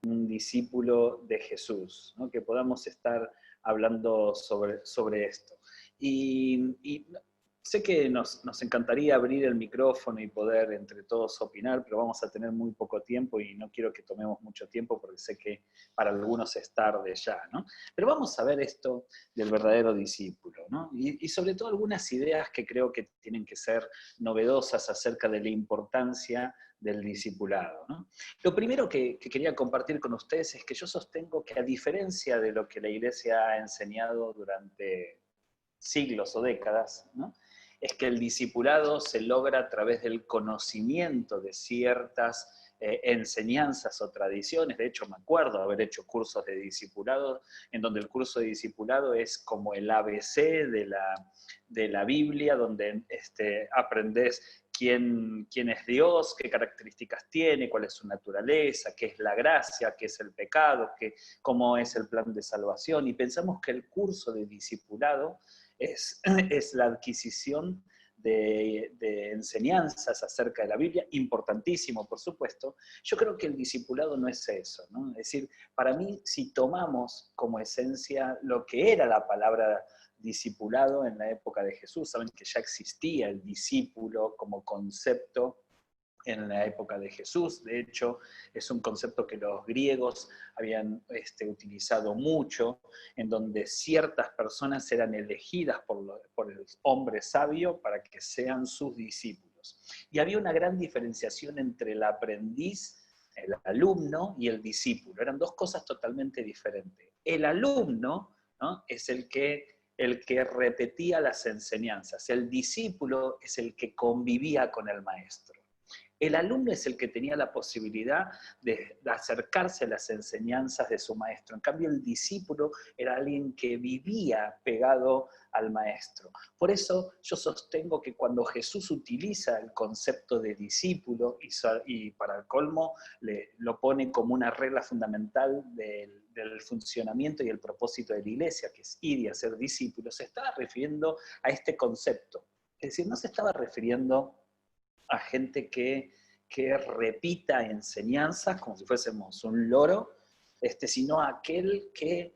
un discípulo de Jesús, ¿no? Que podamos estar hablando sobre esto. Y sé que nos encantaría abrir el micrófono y poder entre todos opinar, pero vamos a tener muy poco tiempo y no quiero que tomemos mucho tiempo porque sé que para algunos es tarde ya, ¿no? Pero vamos a ver esto del verdadero discípulo, ¿no? Y sobre todo algunas ideas que creo que tienen que ser novedosas acerca de la importancia del discipulado, ¿no? Lo primero que quería compartir con ustedes es que yo sostengo que a diferencia de lo que la Iglesia ha enseñado durante siglos o décadas, ¿no? Es que el discipulado se logra a través del conocimiento de ciertas enseñanzas o tradiciones. De hecho, me acuerdo haber hecho cursos de discipulado, en donde el curso de discipulado es como el ABC de la Biblia, donde aprendes quién es Dios, qué características tiene, cuál es su naturaleza, qué es la gracia, qué es el pecado, cómo es el plan de salvación. Y pensamos que el curso de discipulado es la adquisición de enseñanzas acerca de la Biblia, importantísimo, por supuesto. Yo creo que el discipulado no es eso, ¿no? Es decir, para mí, si tomamos como esencia lo que era la palabra discipulado en la época de Jesús, saben que ya existía el discípulo como concepto en la época de Jesús. De hecho, es un concepto que los griegos habían utilizado mucho, en donde ciertas personas eran elegidas por el hombre sabio para que sean sus discípulos. Y había una gran diferenciación entre el aprendiz, el alumno y el discípulo. Eran dos cosas totalmente diferentes. El alumno, ¿no?, es el que repetía las enseñanzas. El discípulo es el que convivía con el maestro. El alumno es el que tenía la posibilidad de acercarse a las enseñanzas de su maestro. En cambio, el discípulo era alguien que vivía pegado al maestro. Por eso yo sostengo que cuando Jesús utiliza el concepto de discípulo y para el colmo lo pone como una regla fundamental del funcionamiento y el propósito de la iglesia, que es ir y hacer discípulos, se estaba refiriendo a este concepto. Es decir, no se estaba refiriendo a gente que repita enseñanzas como si fuésemos un loro, sino a aquel que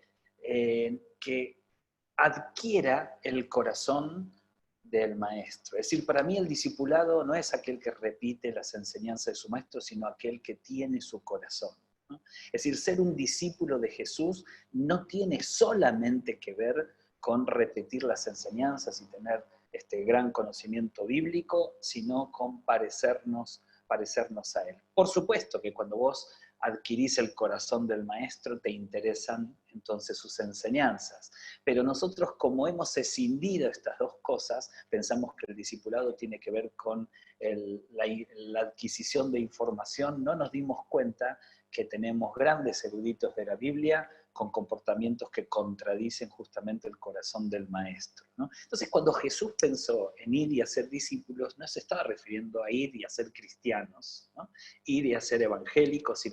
adquiera el corazón del maestro. Es decir, para mí el discipulado no es aquel que repite las enseñanzas de su maestro, sino aquel que tiene su corazón, ¿no? Es decir, ser un discípulo de Jesús no tiene solamente que ver con repetir las enseñanzas y tener este gran conocimiento bíblico, sino con parecernos a Él. Por supuesto que cuando vos adquirís el corazón del maestro, te interesan entonces sus enseñanzas. Pero nosotros, como hemos escindido estas dos cosas, pensamos que el discipulado tiene que ver con la adquisición de información. No nos dimos cuenta que tenemos grandes eruditos de la Biblia con comportamientos que contradicen justamente el corazón del maestro, ¿no? Entonces, cuando Jesús pensó en ir y hacer discípulos, no se estaba refiriendo a ir y a ser cristianos, ¿no? Ir y a ser evangélicos,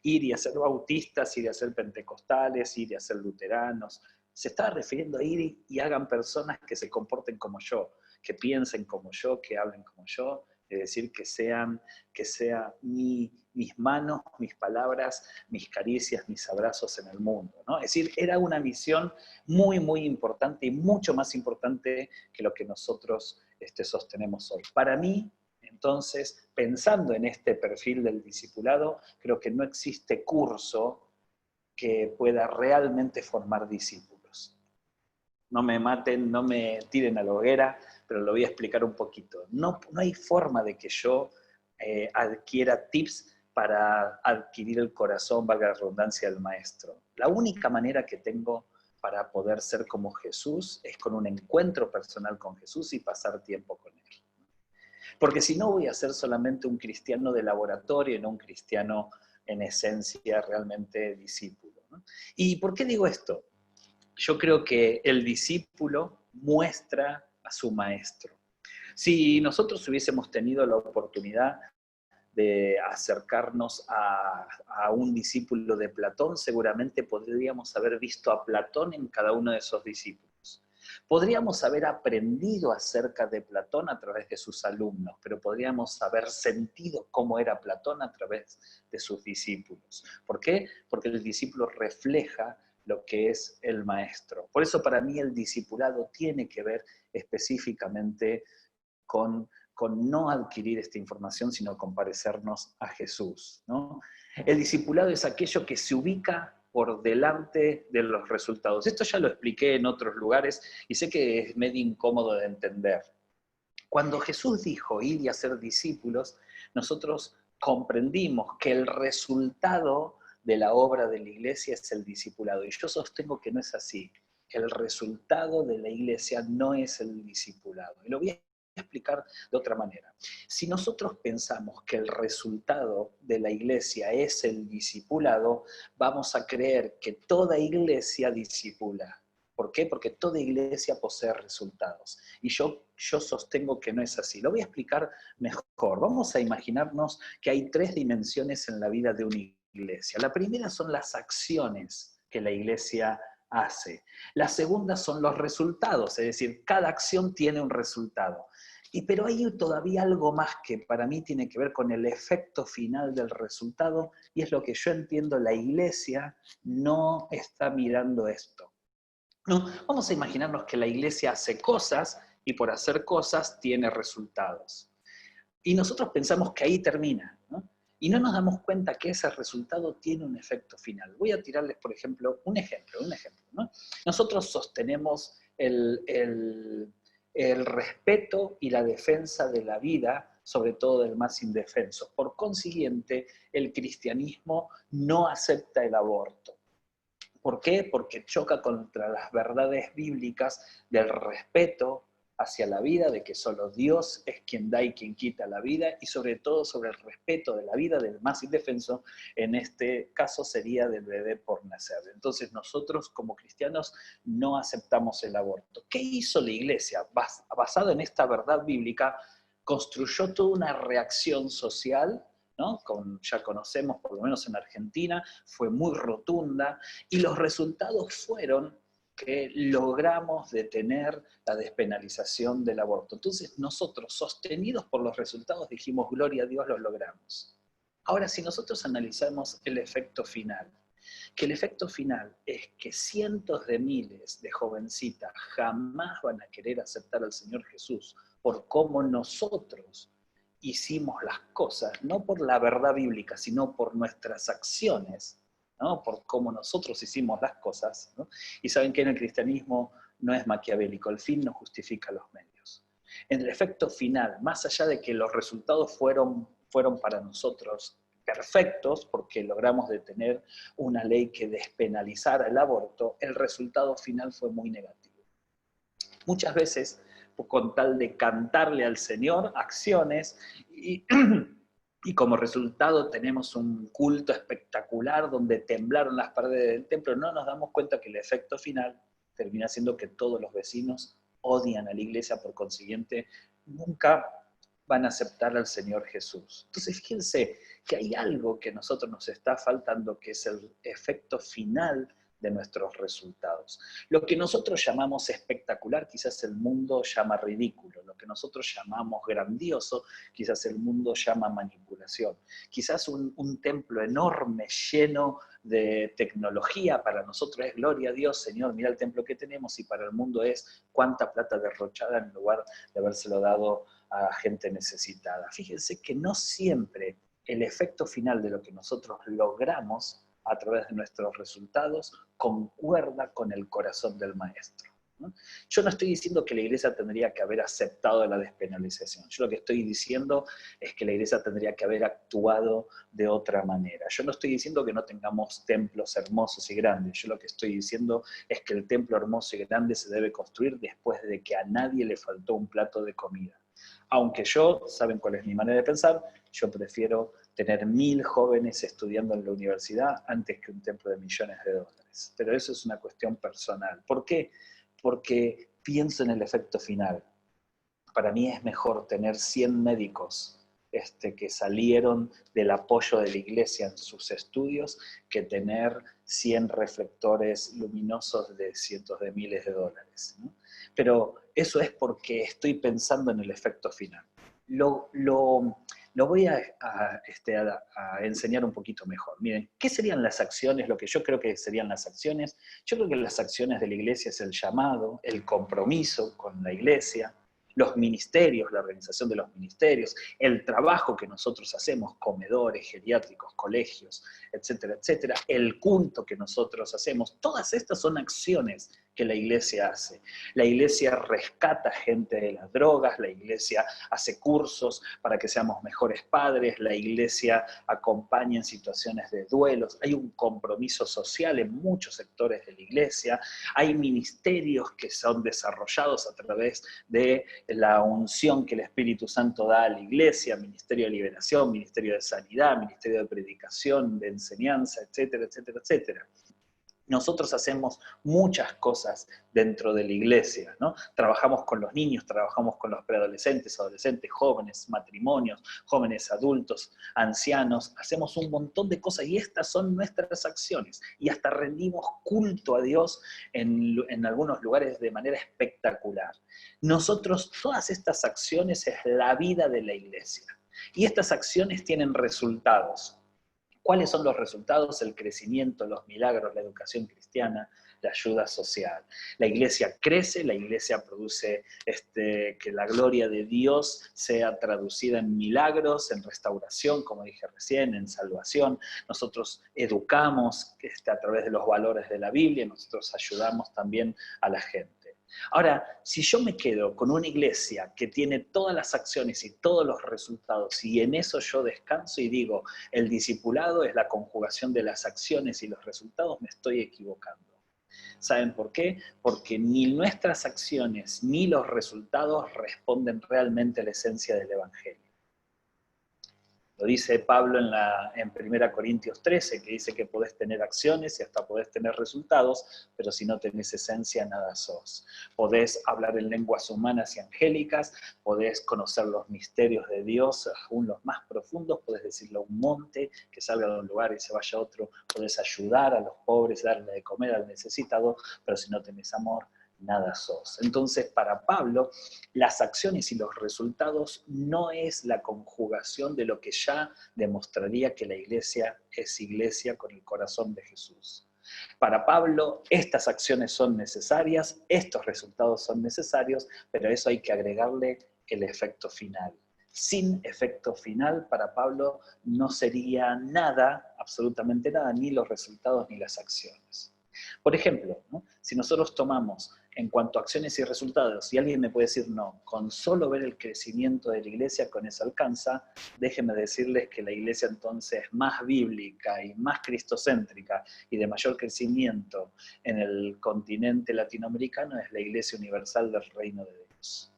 ir y a ser bautistas, ir y a ser pentecostales, ir y a ser luteranos. Se estaba refiriendo a ir y hagan personas que se comporten como yo, que piensen como yo, que hablen como yo, es decir, que sean mis manos, mis palabras, mis caricias, mis abrazos en el mundo, ¿no? Es decir, era una misión muy, muy importante y mucho más importante que lo que nosotros sostenemos hoy. Para mí, entonces, pensando en este perfil del discipulado, creo que no existe curso que pueda realmente formar discípulos. No me maten, no me tiren a la hoguera, pero lo voy a explicar un poquito. No hay forma de que yo adquiera tips para adquirir el corazón, valga la redundancia, del maestro. La única manera que tengo para poder ser como Jesús es con un encuentro personal con Jesús y pasar tiempo con Él. Porque si no voy a ser solamente un cristiano de laboratorio y no un cristiano en esencia realmente discípulo, ¿no? ¿Y por qué digo esto? Yo creo que el discípulo muestra a su maestro. Si nosotros hubiésemos tenido la oportunidad de acercarnos a un discípulo de Platón, seguramente podríamos haber visto a Platón en cada uno de esos discípulos. Podríamos haber aprendido acerca de Platón a través de sus alumnos, pero podríamos haber sentido cómo era Platón a través de sus discípulos. ¿Por qué? Porque el discípulo refleja lo que es el maestro. Por eso para mí el discipulado tiene que ver específicamente con no adquirir esta información, sino con parecernos a Jesús, ¿no? El discipulado es aquello que se ubica por delante de los resultados. Esto ya lo expliqué en otros lugares y sé que es medio incómodo de entender. Cuando Jesús dijo ir y hacer discípulos, nosotros comprendimos que el resultado de la obra de la iglesia es el discipulado. Y yo sostengo que no es así. El resultado de la iglesia no es el discipulado. Y lo voy a explicar de otra manera. Si nosotros pensamos que el resultado de la iglesia es el discipulado, vamos a creer que toda iglesia discipula. ¿Por qué? Porque toda iglesia posee resultados. Y yo sostengo que no es así. Lo voy a explicar mejor. Vamos a imaginarnos que hay 3 dimensiones en la vida de una iglesia. La primera son las acciones que la iglesia hace. La segunda son los resultados, es decir, cada acción tiene un resultado. Pero hay todavía algo más que para mí tiene que ver con el efecto final del resultado, y es lo que yo entiendo, la iglesia no está mirando esto. No, vamos a imaginarnos que la iglesia hace cosas y por hacer cosas tiene resultados. Y nosotros pensamos que ahí termina, ¿no? Y no nos damos cuenta que ese resultado tiene un efecto final. Voy a tirarles, por ejemplo, un ejemplo, ¿no? Nosotros sostenemos el respeto y la defensa de la vida, sobre todo del más indefenso. Por consiguiente, el cristianismo no acepta el aborto. ¿Por qué? Porque choca contra las verdades bíblicas del respeto hacia la vida, de que solo Dios es quien da y quien quita la vida, y sobre todo sobre el respeto de la vida del más indefenso, en este caso sería del bebé por nacer. Entonces nosotros como cristianos no aceptamos el aborto. ¿Qué hizo la iglesia? Basado en esta verdad bíblica, construyó toda una reacción social, ¿no? Ya conocemos, por lo menos en Argentina, fue muy rotunda, y los resultados fueron que logramos detener la despenalización del aborto. Entonces nosotros, sostenidos por los resultados, dijimos, gloria a Dios, lo logramos. Ahora, si nosotros analizamos el efecto final, que el efecto final es que cientos de miles de jovencitas jamás van a querer aceptar al Señor Jesús por cómo nosotros hicimos las cosas, no por la verdad bíblica, sino por nuestras acciones, ¿no? Por cómo nosotros hicimos las cosas, ¿no? Y saben que en el cristianismo no es maquiavélico, el fin no justifica los medios. En el efecto final, más allá de que los resultados fueron para nosotros perfectos, porque logramos detener una ley que despenalizara el aborto, el resultado final fue muy negativo. Muchas veces, con tal de cantarle al Señor acciones, y como resultado tenemos un culto espectacular donde temblaron las paredes del templo, no nos damos cuenta que el efecto final termina siendo que todos los vecinos odian a la iglesia, por consiguiente nunca van a aceptar al Señor Jesús. Entonces fíjense que hay algo que a nosotros nos está faltando, que es el efecto final de nuestros resultados. Lo que nosotros llamamos espectacular, quizás el mundo llama ridículo. Lo que nosotros llamamos grandioso, quizás el mundo llama manipulación. Quizás un templo enorme, lleno de tecnología, para nosotros es gloria a Dios, Señor, mira el templo que tenemos, y para el mundo es cuánta plata derrochada en lugar de habérselo dado a gente necesitada. Fíjense que no siempre el efecto final de lo que nosotros logramos a través de nuestros resultados concuerda con el corazón del maestro, ¿no? Yo no estoy diciendo que la iglesia tendría que haber aceptado la despenalización. Yo lo que estoy diciendo es que la iglesia tendría que haber actuado de otra manera. Yo no estoy diciendo que no tengamos templos hermosos y grandes. Yo lo que estoy diciendo es que el templo hermoso y grande se debe construir después de que a nadie le faltó un plato de comida. Aunque yo, ¿saben cuál es mi manera de pensar? Yo prefiero tener 1000 jóvenes estudiando en la universidad antes que un templo de millones de dólares. Pero eso es una cuestión personal. ¿Por qué? Porque pienso en el efecto final. Para mí es mejor tener 100 médicos que salieron del apoyo de la iglesia en sus estudios que tener 100 reflectores luminosos de cientos de miles de dólares, ¿no? Pero eso es porque estoy pensando en el efecto final. Lo voy a enseñar un poquito mejor. Miren, ¿qué serían las acciones? Lo que yo creo que serían las acciones. Yo creo que las acciones de la iglesia es el llamado, el compromiso con la iglesia, los ministerios, la organización de los ministerios, el trabajo que nosotros hacemos, comedores, geriátricos, colegios, etcétera, etcétera, el culto que nosotros hacemos, todas estas son acciones que la iglesia hace. La iglesia rescata gente de las drogas, la iglesia hace cursos para que seamos mejores padres, la iglesia acompaña en situaciones de duelos, hay un compromiso social en muchos sectores de la iglesia, hay ministerios que son desarrollados a través de la unción que el Espíritu Santo da a la iglesia, ministerio de liberación, ministerio de sanidad, ministerio de predicación, de enseñanza, etcétera, etcétera, etcétera. Nosotros hacemos muchas cosas dentro de la iglesia, ¿no? Trabajamos con los niños, trabajamos con los preadolescentes, adolescentes, jóvenes, matrimonios, jóvenes adultos, ancianos, hacemos un montón de cosas y estas son nuestras acciones. Y hasta rendimos culto a Dios en algunos lugares de manera espectacular. Nosotros, todas estas acciones es la vida de la iglesia. Y estas acciones tienen resultados. ¿Cuáles son los resultados? El crecimiento, los milagros, la educación cristiana, la ayuda social. La iglesia crece, la iglesia produce que la gloria de Dios sea traducida en milagros, en restauración, como dije recién, en salvación. Nosotros educamos a través de los valores de la Biblia, nosotros ayudamos también a la gente. Ahora, si yo me quedo con una iglesia que tiene todas las acciones y todos los resultados, y en eso yo descanso y digo, el discipulado es la conjugación de las acciones y los resultados, me estoy equivocando. ¿Saben por qué? Porque ni nuestras acciones ni los resultados responden realmente a la esencia del Evangelio. Lo dice Pablo en 1 Corintios 13, que dice que podés tener acciones y hasta podés tener resultados, pero si no tenés esencia, nada sos. Podés hablar en lenguas humanas y angélicas, podés conocer los misterios de Dios, aún los más profundos, podés decirle a un monte que salga de un lugar y se vaya a otro, podés ayudar a los pobres, darle de comer al necesitado, pero si no tenés amor, nada sos. Entonces, para Pablo, las acciones y los resultados no es la conjugación de lo que ya demostraría que la iglesia es iglesia con el corazón de Jesús. Para Pablo, estas acciones son necesarias, estos resultados son necesarios, pero a eso hay que agregarle el efecto final. Sin efecto final, para Pablo no sería nada, absolutamente nada, ni los resultados ni las acciones. Por ejemplo, ¿no? Si nosotros tomamos en cuanto a acciones y resultados, y alguien me puede decir, no, con solo ver el crecimiento de la iglesia, con eso alcanza, déjenme decirles que la iglesia entonces más bíblica y más cristocéntrica y de mayor crecimiento en el continente latinoamericano es la Iglesia Universal del Reino de Dios.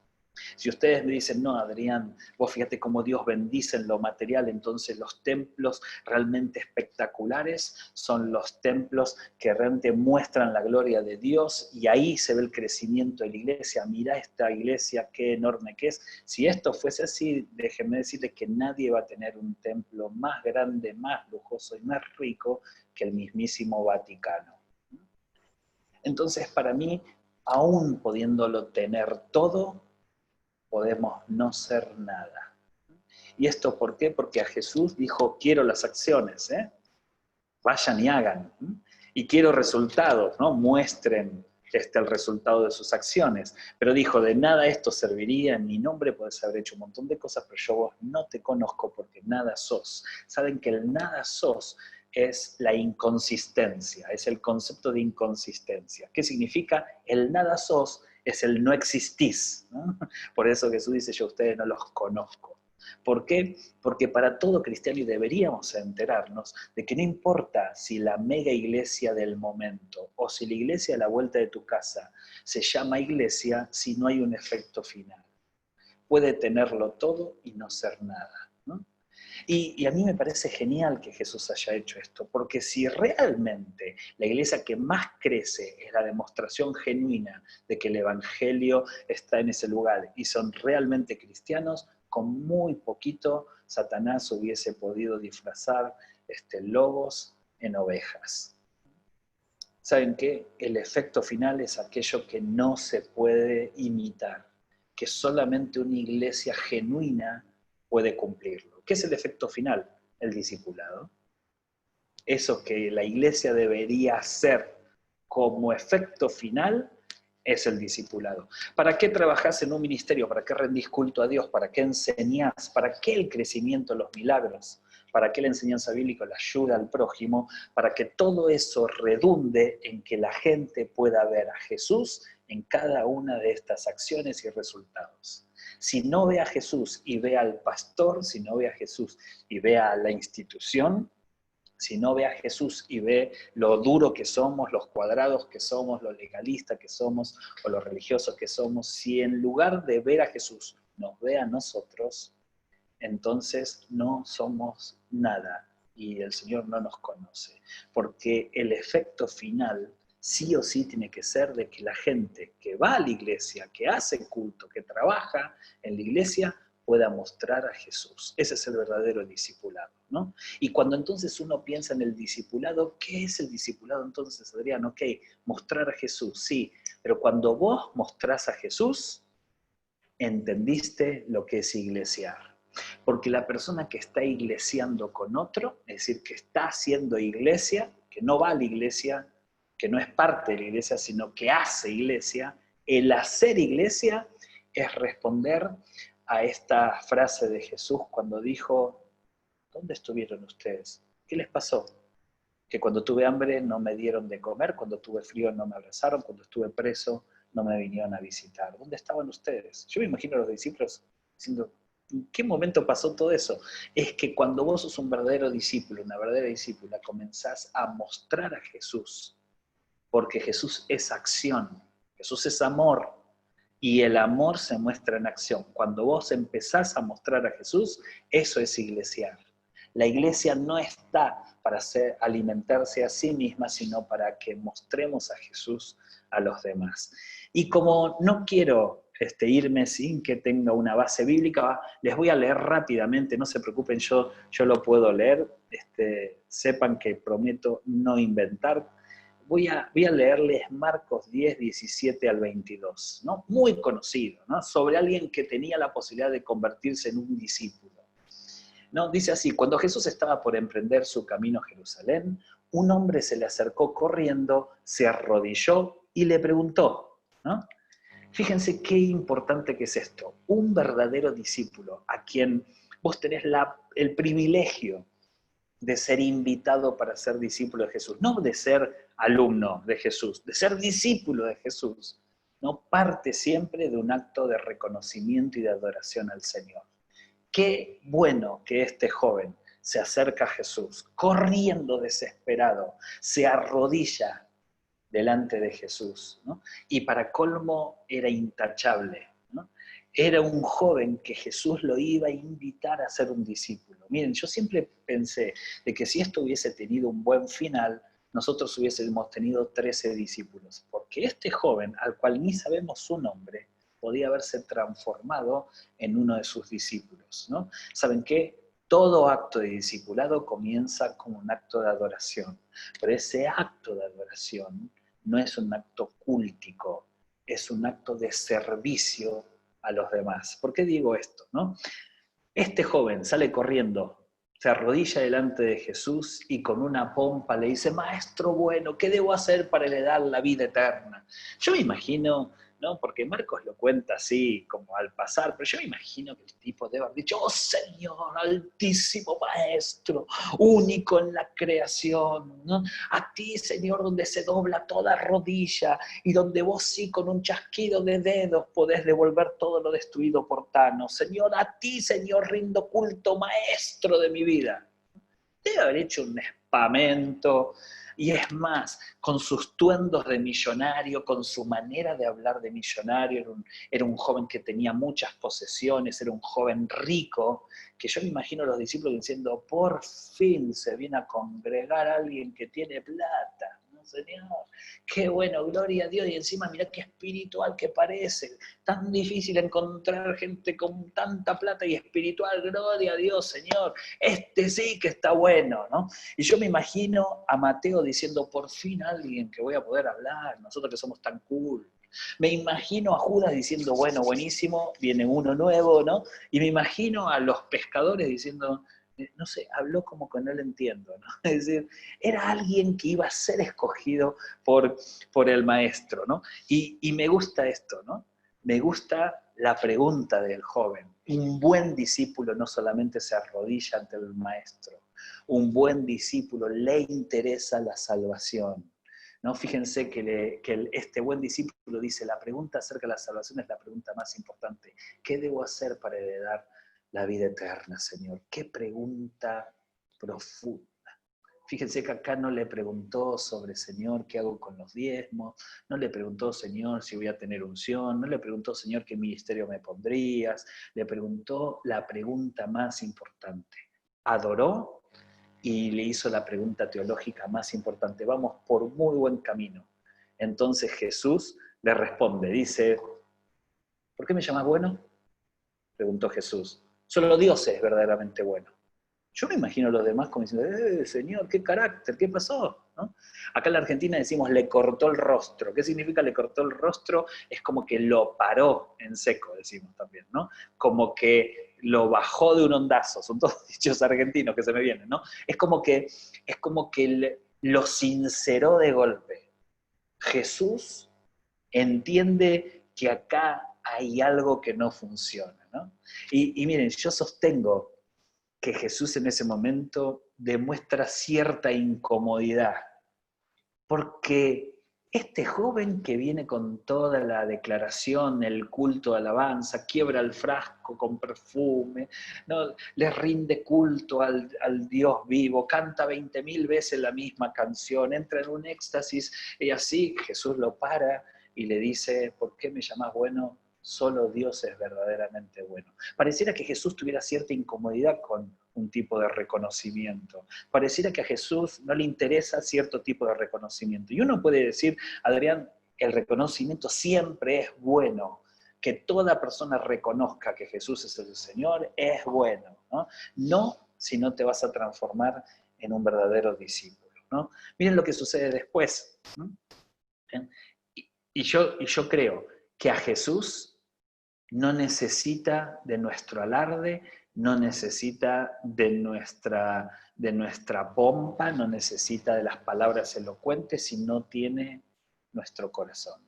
Si ustedes me dicen, no, Adrián, vos fíjate cómo Dios bendice en lo material, entonces los templos realmente espectaculares son los templos que realmente muestran la gloria de Dios y ahí se ve el crecimiento de la iglesia. Mirá esta iglesia, qué enorme que es. Si esto fuese así, déjenme decirles que nadie va a tener un templo más grande, más lujoso y más rico que el mismísimo Vaticano. Entonces, para mí, aún pudiéndolo tener todo, podemos no ser nada. ¿Y esto por qué? Porque a Jesús dijo, quiero las acciones, vayan y hagan. Y quiero resultados, ¿no? Muestren el resultado de sus acciones. Pero dijo, de nada esto serviría, en mi nombre podés haber hecho un montón de cosas, pero yo vos no te conozco porque nada sos. Saben que el nada sos es la inconsistencia, es el concepto de inconsistencia. ¿Qué significa? El nada sos es el no existís, ¿no? Por eso Jesús dice, yo a ustedes no los conozco. ¿Por qué? Porque para todo cristiano deberíamos enterarnos de que no importa si la mega iglesia del momento o si la iglesia a la vuelta de tu casa se llama iglesia si no hay un efecto final. Puede tenerlo todo y no ser nada, ¿no? Y a mí me parece genial que Jesús haya hecho esto, porque si realmente la iglesia que más crece es la demostración genuina de que el Evangelio está en ese lugar y son realmente cristianos, con muy poquito Satanás hubiese podido disfrazar lobos en ovejas. ¿Saben qué? El efecto final es aquello que no se puede imitar, que solamente una iglesia genuina puede cumplirlo. ¿Qué es el efecto final? El discipulado. Eso que la iglesia debería hacer como efecto final es el discipulado. ¿Para qué trabajás en un ministerio? ¿Para qué rendís culto a Dios? ¿Para qué enseñás? ¿Para qué el crecimiento, los milagros? ¿Para qué la enseñanza bíblica, la ayuda al prójimo? Para que todo eso redunde en que la gente pueda ver a Jesús en cada una de estas acciones y resultados. Si no ve a Jesús y ve al pastor, si no ve a Jesús y ve a la institución, si no ve a Jesús y ve lo duro que somos, los cuadrados que somos, lo legalista que somos o los religiosos que somos, si en lugar de ver a Jesús nos ve a nosotros, entonces no somos nada y el Señor no nos conoce. Porque el efecto final sí o sí tiene que ser de que la gente que va a la iglesia, que hace culto, que trabaja en la iglesia, pueda mostrar a Jesús. Ese es el verdadero discipulado, ¿no? Y cuando entonces uno piensa en el discipulado, ¿qué es el discipulado entonces, Adrián? Ok, mostrar a Jesús, sí, pero cuando vos mostrás a Jesús, entendiste lo que es iglesiar. Porque la persona que está iglesiando con otro, es decir, que está haciendo iglesia, que no va a la iglesia, que no es parte de la iglesia, sino que hace iglesia, el hacer iglesia es responder a esta frase de Jesús cuando dijo, ¿dónde estuvieron ustedes? ¿Qué les pasó? Que cuando tuve hambre no me dieron de comer, cuando tuve frío no me abrazaron, cuando estuve preso no me vinieron a visitar. ¿Dónde estaban ustedes? Yo me imagino a los discípulos diciendo, ¿en qué momento pasó todo eso? Es que cuando vos sos un verdadero discípulo, una verdadera discípula, comenzás a mostrar a Jesús, porque Jesús es acción, Jesús es amor, y el amor se muestra en acción. Cuando vos empezás a mostrar a Jesús, eso es iglesiar. La iglesia no está para alimentarse a sí misma, sino para que mostremos a Jesús a los demás. Y como no quiero irme sin que tenga una base bíblica, les voy a leer rápidamente, no se preocupen, yo lo puedo leer, sepan que prometo no inventar. Voy a leerles Marcos 10, 17 al 22, ¿no? Muy conocido, ¿no? Sobre alguien que tenía la posibilidad de convertirse en un discípulo. ¿No? Dice así, cuando Jesús estaba por emprender su camino a Jerusalén, un hombre se le acercó corriendo, se arrodilló y le preguntó, ¿no? Fíjense qué importante que es esto. Un verdadero discípulo a quien vos tenés el privilegio de ser invitado para ser discípulo de Jesús, no de ser alumno de Jesús, de ser discípulo de Jesús, no parte siempre de un acto de reconocimiento y de adoración al Señor. Qué bueno que este joven se acerca a Jesús, corriendo desesperado, se arrodilla delante de Jesús, ¿no? Y para colmo era intachable, ¿no? Era un joven que Jesús lo iba a invitar a ser un discípulo. Miren, yo siempre pensé de que si esto hubiese tenido un buen final, nosotros hubiésemos tenido 13 discípulos, porque este joven, al cual ni sabemos su nombre, podía haberse transformado en uno de sus discípulos, ¿no? ¿Saben qué? Todo acto de discipulado comienza como un acto de adoración, pero ese acto de adoración no es un acto cúltico, es un acto de servicio a los demás. ¿Por qué digo esto, no? Este joven sale corriendo, se arrodilla delante de Jesús y con una pompa le dice, Maestro bueno, ¿qué debo hacer para heredar la vida eterna? Yo me imagino, ¿no? Porque Marcos lo cuenta así, como al pasar, pero yo me imagino que el tipo debe haber dicho, oh Señor, altísimo Maestro, único en la creación, ¿no? A ti, Señor, donde se dobla toda rodilla y donde vos sí con un chasquido de dedos podés devolver todo lo destruido por Thanos. Señor, a ti, Señor, rindo culto, Maestro de mi vida. Debe haber hecho un espamento, y es más, con sus tuendos de millonario, con su manera de hablar de millonario, era un joven que tenía muchas posesiones, era un joven rico, que yo me imagino a los discípulos diciendo, por fin se viene a congregar alguien que tiene plata, ¿no? Señor. Qué bueno, gloria a Dios. Y encima mirá qué espiritual que parece. Tan difícil encontrar gente con tanta plata y espiritual. Gloria a Dios, Señor. Este sí que está bueno, ¿no? Y yo me imagino a Mateo diciendo, por fin alguien que voy a poder hablar, nosotros que somos tan cool. Me imagino a Judas diciendo, bueno, buenísimo, viene uno nuevo, ¿no? Y me imagino a los pescadores diciendo, no sé, habló como que no lo entiendo, ¿no? Es decir, era alguien que iba a ser escogido por el maestro, ¿no? Y me gusta esto, ¿no? Me gusta la pregunta del joven. Un buen discípulo no solamente se arrodilla ante el maestro, un buen discípulo le interesa la salvación. ¿No? Fíjense que este buen discípulo dice, la pregunta acerca de la salvación es la pregunta más importante. ¿Qué debo hacer para heredar la vida eterna, Señor? Qué pregunta profunda. Fíjense que acá no le preguntó sobre, Señor, ¿qué hago con los diezmos? No le preguntó, Señor, si voy a tener unción. No le preguntó, Señor, qué ministerio me pondrías. Le preguntó la pregunta más importante. Adoró y le hizo la pregunta teológica más importante. Vamos por muy buen camino. Entonces Jesús le responde, dice, ¿por qué me llamas bueno? Preguntó Jesús. Solo Dios es verdaderamente bueno. Yo me imagino a los demás como diciendo, Señor, qué carácter, ¿qué pasó? ¿No? Acá en la Argentina decimos, le cortó el rostro. ¿Qué significa le cortó el rostro? Es como que lo paró en seco, decimos también, ¿no? Como que lo bajó de un ondazo. Son todos dichos argentinos que se me vienen, ¿no? Es como que lo sinceró de golpe. Jesús entiende que acá hay algo que no funciona, ¿no? Y miren, yo sostengo que Jesús en ese momento demuestra cierta incomodidad, porque este joven que viene con toda la declaración, el culto de alabanza, quiebra el frasco con perfume, ¿no? Le rinde culto al Dios vivo, canta 20.000 veces la misma canción, entra en un éxtasis y así Jesús lo para y le dice, ¿por qué me llamás bueno? Solo Dios es verdaderamente bueno. Pareciera que Jesús tuviera cierta incomodidad con un tipo de reconocimiento. Pareciera que a Jesús no le interesa cierto tipo de reconocimiento. Y uno puede decir, Adrián, el reconocimiento siempre es bueno. Que toda persona reconozca que Jesús es el Señor es bueno, ¿no? No si no te vas a transformar en un verdadero discípulo, ¿no? Miren lo que sucede después, ¿no? Y yo creo que a Jesús no necesita de nuestro alarde, no necesita de nuestra pompa, no necesita de las palabras elocuentes si no tiene nuestro corazón.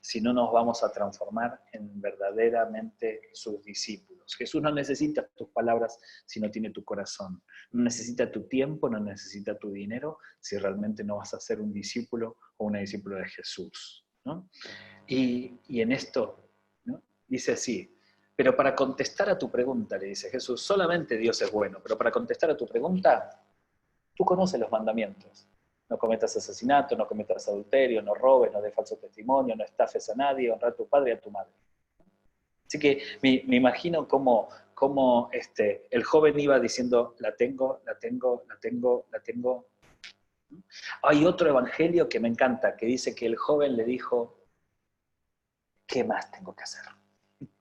Si no nos vamos a transformar en verdaderamente sus discípulos. Jesús no necesita tus palabras si no tiene tu corazón. No necesita tu tiempo, no necesita tu dinero si realmente no vas a ser un discípulo o una discípula de Jesús, ¿no? Y en esto, ¿no? Dice así, pero para contestar a tu pregunta, le dice Jesús, solamente Dios es bueno, pero para contestar a tu pregunta, tú conoces los mandamientos. No cometas asesinato, no cometas adulterio, no robes, no des falso testimonio, no estafes a nadie, honra a tu padre y a tu madre. Así que me imagino cómo el joven iba diciendo, la tengo, la tengo, la tengo, la tengo. Hay otro evangelio que me encanta, que dice que el joven le dijo, ¿qué más tengo que hacer?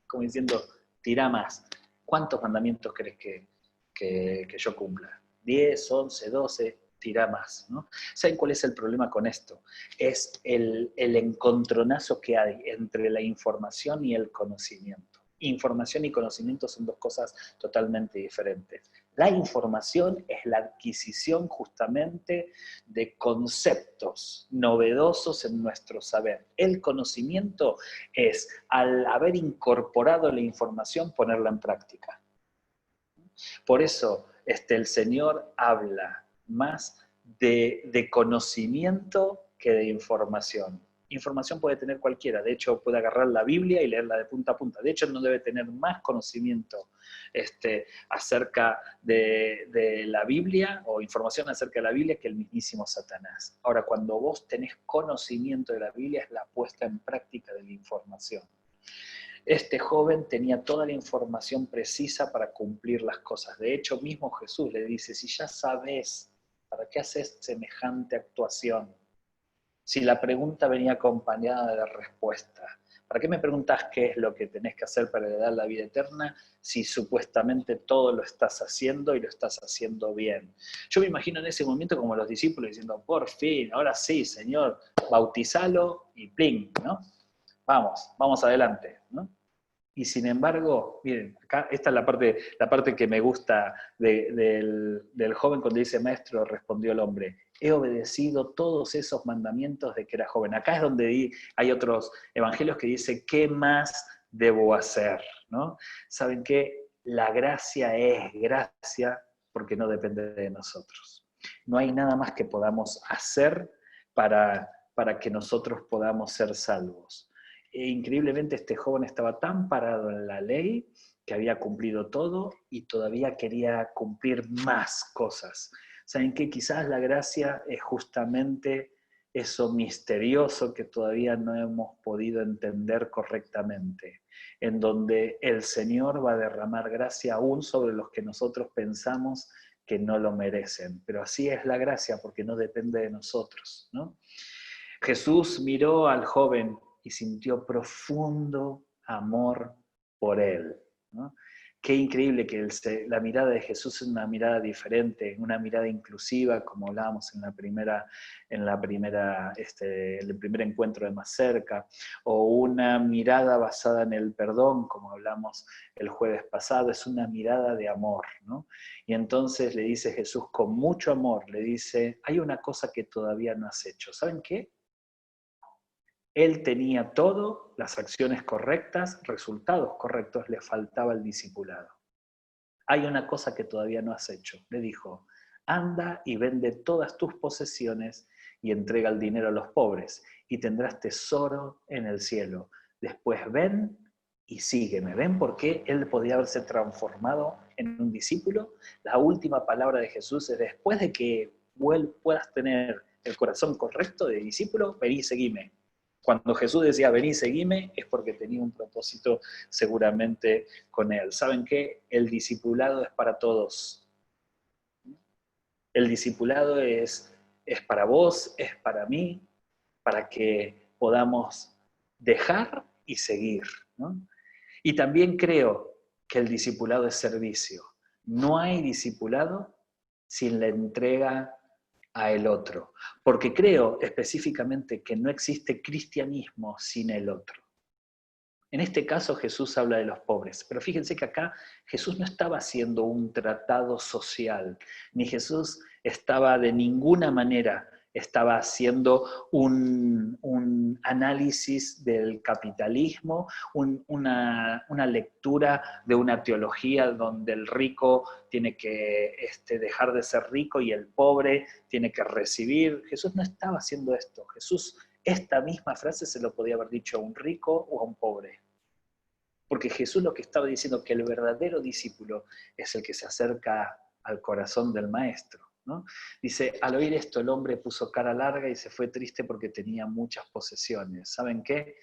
Como diciendo, tira más. ¿Cuántos mandamientos crees que yo cumpla? 10, 11, 12, tira más, ¿no? ¿Saben cuál es el problema con esto? Es el encontronazo que hay entre la información y el conocimiento. Información y conocimiento son dos cosas totalmente diferentes. La información es la adquisición justamente de conceptos novedosos en nuestro saber. El conocimiento es, al haber incorporado la información, ponerla en práctica. Por eso el Señor habla más de conocimiento que de información. Información puede tener cualquiera, de hecho puede agarrar la Biblia y leerla de punta a punta. De hecho no debe tener más conocimiento acerca de la Biblia o información acerca de la Biblia que el mismísimo Satanás. Ahora, cuando vos tenés conocimiento de la Biblia es la puesta en práctica de la información. Este joven tenía toda la información precisa para cumplir las cosas. De hecho, mismo Jesús le dice, si ya sabes, ¿para qué haces semejante actuación? si la pregunta venía acompañada de respuesta? ¿Para qué me preguntas qué es lo que tenés que hacer para heredar la vida eterna si supuestamente todo lo estás haciendo y lo estás haciendo bien? Yo me imagino en ese momento como los discípulos diciendo, por fin, ahora sí, Señor, bautizalo y plin, ¿no? Vamos adelante, ¿no? Y sin embargo, miren, acá esta es la parte que me gusta del joven cuando dice, maestro, respondió el hombre, he obedecido todos esos mandamientos de que era joven. Acá es donde hay otros evangelios que dicen, ¿qué más debo hacer? ¿No? ¿Saben qué? La gracia es gracia porque no depende de nosotros. No hay nada más que podamos hacer para que nosotros podamos ser salvos. E increíblemente este joven estaba tan parado en la ley que había cumplido todo y todavía quería cumplir más cosas. ¿Saben qué? Quizás la gracia es justamente eso misterioso que todavía no hemos podido entender correctamente, en donde el Señor va a derramar gracia aún sobre los que nosotros pensamos que no lo merecen. Pero así es la gracia porque no depende de nosotros, ¿no? Jesús miró al joven y sintió profundo amor por él, ¿no? Qué increíble que la mirada de Jesús es una mirada diferente, una mirada inclusiva, como hablábamos en el primer encuentro de Más Cerca, o una mirada basada en el perdón, como hablamos el jueves pasado, es una mirada de amor, ¿no? Y entonces le dice Jesús con mucho amor, le dice, hay una cosa que todavía no has hecho, ¿saben qué? Él tenía todo, las acciones correctas, resultados correctos, le faltaba el discipulado. Hay una cosa que todavía no has hecho. Le dijo, anda y vende todas tus posesiones y entrega el dinero a los pobres y tendrás tesoro en el cielo. Después ven y sígueme. ¿Ven por qué él podía haberse transformado en un discípulo? La última palabra de Jesús es, después de que puedas tener el corazón correcto de discípulo, ven y seguime. Cuando Jesús decía, vení, seguime, es porque tenía un propósito seguramente con él. ¿Saben qué? El discipulado es para todos. El discipulado es para vos, es para mí, para que podamos dejar y seguir, ¿no? Y también creo que el discipulado es servicio. No hay discipulado sin la entrega a el otro, porque creo específicamente que no existe cristianismo sin el otro. En este caso Jesús habla de los pobres, pero fíjense que acá Jesús no estaba haciendo un tratado social, ni Jesús estaba de ninguna manera estaba haciendo un análisis del capitalismo, una lectura de una teología donde el rico tiene que dejar de ser rico y el pobre tiene que recibir. Jesús no estaba haciendo esto. Jesús, esta misma frase se lo podía haber dicho a un rico o a un pobre. Porque Jesús lo que estaba diciendo que el verdadero discípulo es el que se acerca al corazón del maestro, ¿no? Dice, al oír esto el hombre puso cara larga y se fue triste porque tenía muchas posesiones. ¿Saben qué?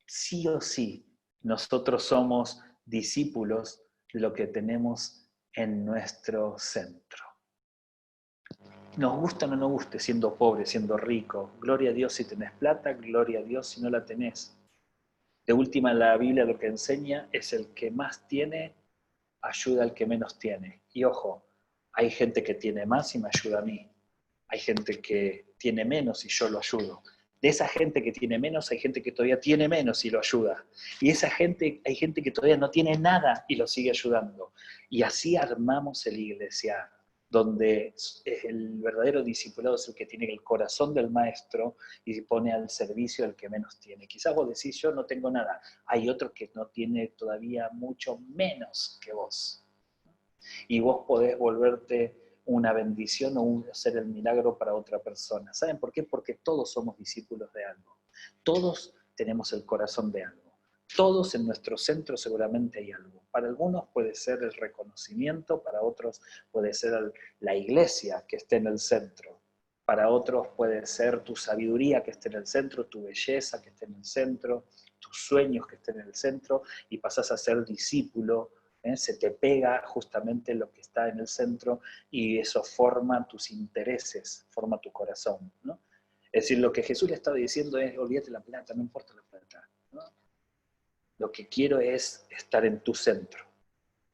Sí o sí, nosotros somos discípulos de lo que tenemos en nuestro centro. Nos gusta o no nos guste, siendo pobre, siendo rico. Gloria a Dios si tenés plata, gloria a Dios si no la tenés. De última, la Biblia lo que enseña es el que más tiene, ayuda al que menos tiene. Y ojo, hay gente que tiene más y me ayuda a mí. Hay gente que tiene menos y yo lo ayudo. De esa gente que tiene menos, hay gente que todavía tiene menos y lo ayuda. Y esa gente, hay gente que todavía no tiene nada y lo sigue ayudando. Y así armamos la iglesia, donde el verdadero discipulado es el que tiene el corazón del maestro y se pone al servicio del que menos tiene. Quizás vos decís, yo no tengo nada. Hay otro que no tiene todavía mucho menos que vos. Y vos podés volverte una bendición o hacer el milagro para otra persona. ¿Saben por qué? Porque todos somos discípulos de algo. Todos tenemos el corazón de algo. Todos en nuestro centro seguramente hay algo. Para algunos puede ser el reconocimiento, para otros puede ser la iglesia que esté en el centro. Para otros puede ser tu sabiduría que esté en el centro, tu belleza que esté en el centro, tus sueños que estén en el centro, y pasás a ser discípulo. Se te pega justamente lo que está en el centro y eso forma tus intereses, forma tu corazón, ¿no? Es decir, lo que Jesús le estaba diciendo es, olvídate la plata, no importa la plata, ¿no? Lo que quiero es estar en tu centro.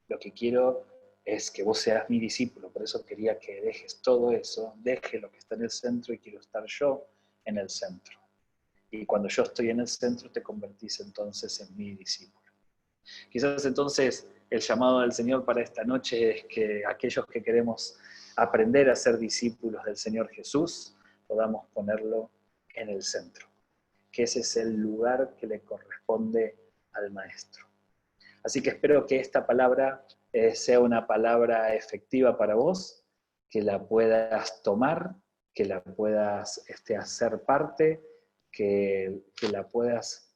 Lo que quiero es que vos seas mi discípulo. Por eso quería que dejes todo eso, deje lo que está en el centro y quiero estar yo en el centro. Y cuando yo estoy en el centro, te convertís entonces en mi discípulo. Quizás entonces el llamado del Señor para esta noche es que aquellos que queremos aprender a ser discípulos del Señor Jesús, podamos ponerlo en el centro, que ese es el lugar que le corresponde al Maestro. Así que espero que esta palabra sea una palabra efectiva para vos, que la puedas tomar, que la puedas hacer parte, que la puedas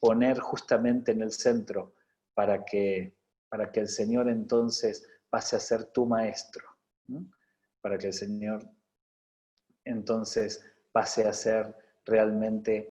poner justamente en el centro para que el Señor entonces pase a ser tu maestro, ¿no? Para que el Señor entonces pase a ser realmente